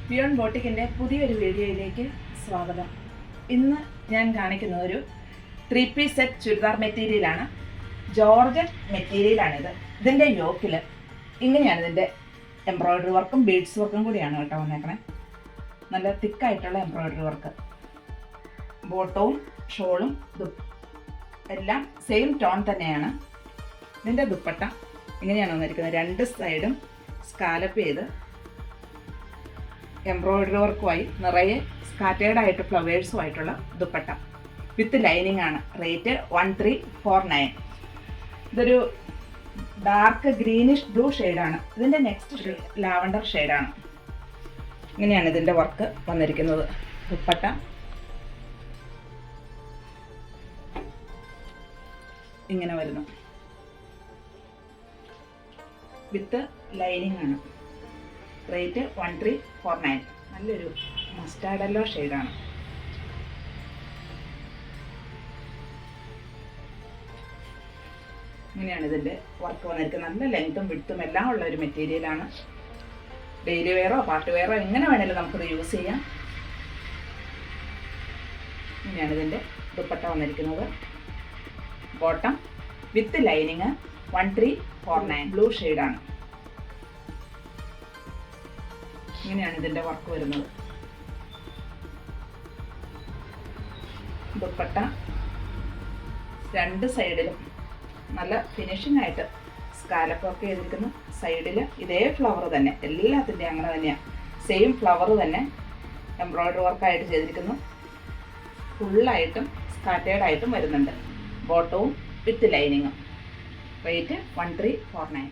Beyond ബോട്ടിക്കിൻ്റെ പുതിയൊരു വീഡിയോയിലേക്ക് സ്വാഗതം. ഇന്ന് ഞാൻ കാണിക്കുന്നത് ഒരു 3-piece സെറ്റ് ചുരിദാർ മെറ്റീരിയലാണ്. ജോർജറ്റ് മെറ്റീരിയലാണിത്. ഇതിൻ്റെ യോക്കിൽ ഇങ്ങനെയാണ് ഇതിൻ്റെ എംബ്രോയ്ഡറി വർക്കും ബീഡ്സ് വർക്കും കൂടിയാണ് കേട്ടോ വന്നേക്കണേ. നല്ല തിക്കായിട്ടുള്ള എംബ്രോയ്ഡറി വർക്ക്. ബോട്ടവും ഷോളും എല്ലാം സെയിം ടോൺ തന്നെയാണ്. ഇതിൻ്റെ ദുപ്പട്ട ഇങ്ങനെയാണ് വന്നിരിക്കുന്നത്. രണ്ട് സൈഡും സ്കാലപ്പ് ചെയ്ത് എംബ്രോയ്ഡറി വർക്കുമായി നിറയെ സ്കാറ്റേർഡ് ആയിട്ട് ഫ്ലവേഴ്സുമായിട്ടുള്ള ദുപ്പട്ട വിത്ത് ലൈനിങ് ആണ്. റേറ്റ് 1349. ഇതൊരു ഡാർക്ക് ഗ്രീനിഷ് ബ്ലൂ ഷെയ്ഡാണ്. ഇതിൻ്റെ നെക്സ്റ്റ് ലാവണ്ടർ ഷെയ്ഡാണ്. ഇങ്ങനെയാണ് ഇതിൻ്റെ വർക്ക് വന്നിരിക്കുന്നത്. ദുപ്പട്ട ഇങ്ങനെ വരുന്നു. വിത്ത് ലൈനിങ് ആണ്. റേറ്റ് 1349. നല്ലൊരു മസ്റ്റാർഡ് യെല്ലോ ഷെയ്ഡാണ്. ഇങ്ങനെയാണ് ഇതിൻ്റെ വർക്ക് വന്നിരിക്കുന്നത്. നല്ല ലെങ്ത്തും വിഡ്ത്തും എല്ലാം ഉള്ള ഒരു മെറ്റീരിയലാണ്. ഡെയിലി വെയറോ പാർട്ടി വെയറോ എങ്ങനെ വേണമെങ്കിലും നമുക്കിത് യൂസ് ചെയ്യാം. ഇങ്ങനെയാണ് ഇതിൻ്റെ ദുപ്പട്ട വന്നിരിക്കുന്നത്. Bottom with lining 1349. ബ്ലൂ ഷെയ്ഡാണ്. ഇങ്ങനെയാണ് ഇതിൻ്റെ വർക്ക് വരുന്നത്. ദുപ്പട്ട രണ്ട് സൈഡിലും നല്ല ഫിനിഷിംഗ് ആയിട്ട് സ്കാലപ്പ് വർക്ക് ചെയ്തിരിക്കുന്നു. സൈഡിൽ ഇതേ ഫ്ലവർ തന്നെ, എല്ലാത്തിൻ്റെയും അങ്ങനെ തന്നെയാണ്. സെയിം ഫ്ലവർ തന്നെ എംബ്രോയ്ഡറി വർക്കായിട്ട് ചെയ്തിരിക്കുന്നു. ഫുള്ളായിട്ടും സ്കാറ്റേർഡായിട്ടും വരുന്നുണ്ട്. ബോട്ടവും വിത്ത് ലൈനിങ്ങും. റേറ്റ് 1349.